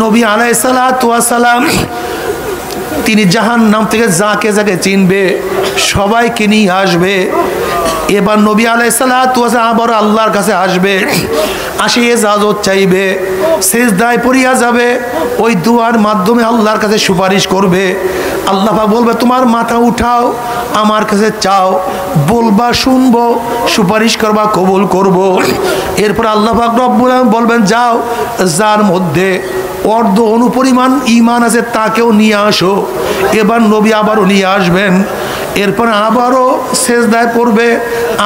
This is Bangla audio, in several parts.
নবী আলাইহিস সালাতু ওয়াস সালাম তিনি জাহান্নাম থেকে যাকে যাকে চিনবে সবাইকে নিয়ে আসবে। এবার নবী আলাইহিস সালাতু ওয়াস সালাম আবার আল্লাহর কাছে আসবে, আসে ইজাজত চাইবে, সিজদায় পড়িয়া যাবে, ওই দুয়ার মাধ্যমে আল্লাহর কাছে সুপারিশ করবে। আল্লাহ পাক বলবে তোমার মাথা উঠাও, আমার কাছে চাও, বলবা শুনবো, সুপারিশ করবা কবুল করব। এরপর আল্লাহ পাক রব্বুল আলামিন বলবেন যাও, যার মধ্যে অর্ধ অনুপরিমাণ ঈমান আছে তাকেও নিয়ে আসো। এবার নবী আবারও নিয়ে আসবেন, এরপর আবারও সেজদায় পড়বে,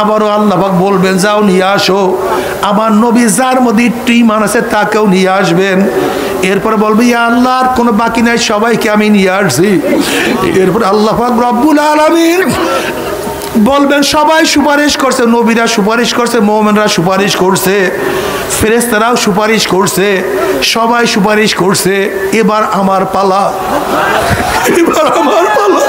আবারও আল্লাহ পাক বলবেন যাও নিয়ে আসো। আবার নবী যার মধ্যে একটু ঈমান আছে তাকেও নিয়ে আসবেন, এরপর বলবে ইয়া আল্লাহ আর কোনো বাকি নাই, সবাইকে আমি নিয়ে আসছি। এরপর আল্লাহ পাক রব্বুল আলামিন বলবেন সবাই সুপারিশ করছে, নবীরা সুপারিশ করছে, মুমিনরা সুপারিশ করছে, ফেরেশতারাও সুপারিশ করছে, সবাই সুপারিশ করছে, এবার আমার পালা, এবার আমার পালা।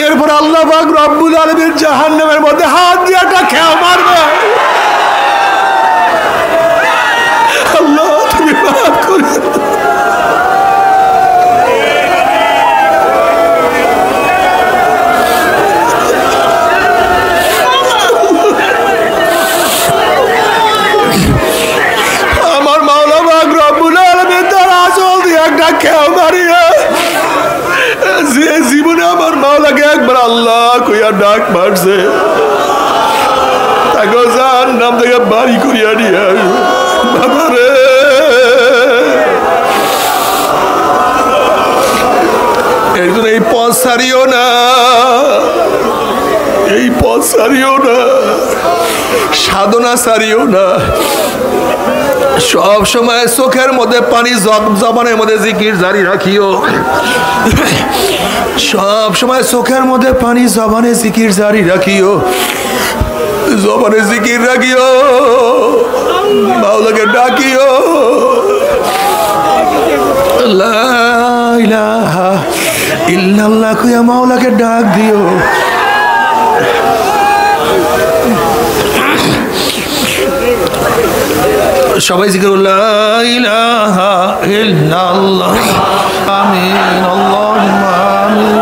এরপর আল্লাহ পাক রব্বুল আলামিন জাহান্নামের মধ্যে হাত দিয়ে একটা খেয়া মারবে। আল্লাহ তুমি মাফ করে জীবনে আমার মাওলাকে একবার আল্লাহ কইয়া ডাক মারছে, তাকে জাহান্নাম থেকে বাড়ি করিয়া নিয়ে আসবে। বাবা রে একজন এই পথ ছাড়িও না, এই পথ ছাড়িও না, সাধনা ছাড়িও না। সব সময় চোখের মধ্যে পানি, জবানের মধ্যে জিকির জারি রাখিও। সব সময় চোখের মধ্যে পানি, জবানে জিকির জারি রাখিও, জবানে জিকির রাখিও, মাওলাকে ডাকিও। লা ইলাহা ইল্লাল্লাহ কইয়া মাওলাকে ডাক দিও। সবাই জিকির লা ইলাহা ইল্লাল্লাহ। আমিন আল্লাহুম্মা আমিন।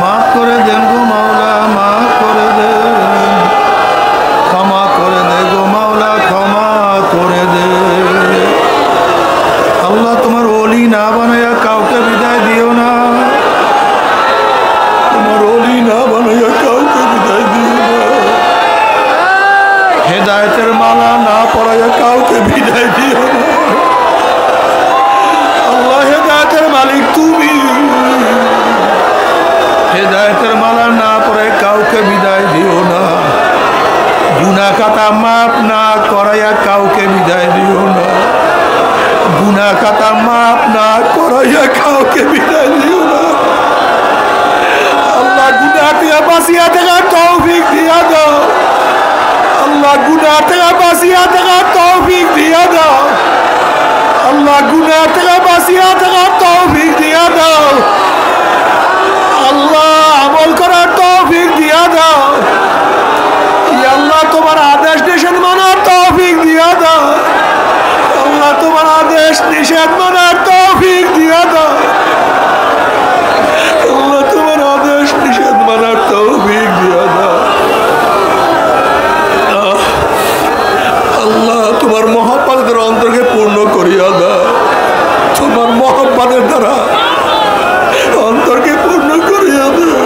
মাফ করে দেন গো মাওলা, মাফ করে দেন, ক্ষমা করে দে গো মাওলা, ক্ষমা করে দে। আল্লাহ তোমার ওলি না বানাইয়া কাউকে বিদায় দিও না, তোমার ওলি না বানাইয়া কাউকে বিদায় দিও না, হেদায়েতের মালা না পড়াইয়া কাউকে বিদায় দিও না। আল্লাহ হেদায়েতের মালিক তুমি, হেদায়েতের মালা না পড়ে কাউকে বিদায় দিও না, গুনাহ খাতা মাফ না করাইয়া কাউকে বিদায় দিও না, গুনাহ খাতা মাফ না করাইয়া কাউকে বিদায় দিও না। আল্লাহ গুনাহ থেকে বাঁচিয়া থাকার তৌফিক দিয়া দাও, আল্লাহ গুনাহ থেকে বাঁচিয়া থাকার তৌফিক দিয়া দাও, আল্লাহ গুনাহ থেকে বাঁচিয়া থাকার তৌফিক দিয়া দাও, আল্লাহ আমল করার তৌফিক দিয়া দাও, আল্লাহ তোমার আদেশ নিষেধ মানার তৌফিক দিয়া দাও, আল্লাহ তোমার আদেশ নিষেধ মানার তৌফিক দিয়া দাও, আল্লাহ তোমার আদেশ নিষেধ মানার তৌফিক দিয়া দাও। আল্লাহ তোমার মহব্বতের অন্তরকে পূর্ণ করিয়া দাও, তোমার মহব্বতের দ্বারা অন্তরকে পূর্ণ করিয়া দাও।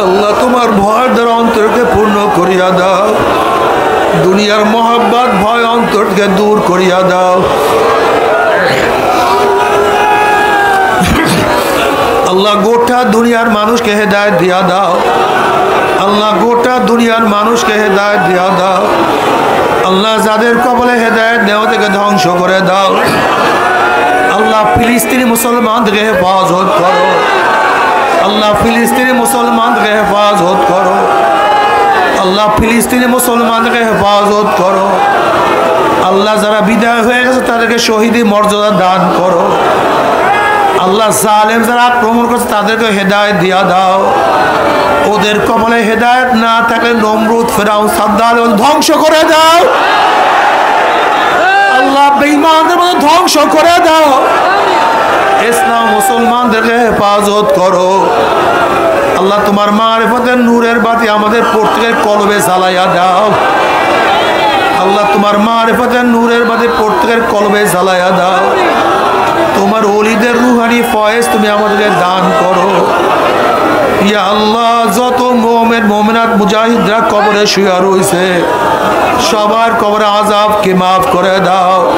আল্লাহ তোমার ভয়ের দ্বারা অন্তরকে পূর্ণ করিয়া দাও, দুনিয়ার মহব্বত ভয় অন্তরকে দূর করিয়া দাও। আল্লাহ গোটা দুনিয়ার মানুষকে হেদায়েত দিয়া দাও, আল্লাহ গোটা দুনিয়ার মানুষকে হেদায়েত দিয়া দাও। আল্লাহ যাদের কবলে হেদায়েত দেওয়া থেকে ধ্বংস করে দাও। আল্লাহ ফিলিস্তিনি মুসলমানদেরকে হেফাজত করো, আল্লাহ ফিলিস্তিনি মুসলমানদেরকে হেফাজত করো, আল্লাহ ফিলিস্তিনি মুসলমানদেরকে হেফাজত করো। আল্লাহ যারা বিদায় হয়ে গেছে তাদেরকে শহীদি মর্যাদা দান করো। আল্লাহ জালেম যারা আক্রমণ করছে তাদেরকে হেদায়েত দিয়া দাও। ওদের কপালে হেদায়েত না থাকলে নমরুদ ফেরাউন সাদ্দাত ধ্বংস করে দাও। আল্লাহ বেঈমানদের মধ্যে ধ্বংস করে দাও। ইসলাম মুসলমানদেরকে হেফাজত করো। আল্লাহ তোমার মারিফতের নূরের বাতি আমাদের প্রত্যেকের কলবে জ্বালাইয়া দাও। আল্লাহ তোমার মারিফতের নূরের বাতি প্রত্যেকের কলবে জ্বালাইয়া দাও। তোমার ওলিদের রুহানি ফয়েজ তুমি আমাদেরকে দান করো। ইয়া আল্লাহ যত মুমিন মুমিনাত মুজাহিদরা কবরে শুয়ে রয়েছে সবার কবরে আযাবকে মাফ করে দাও।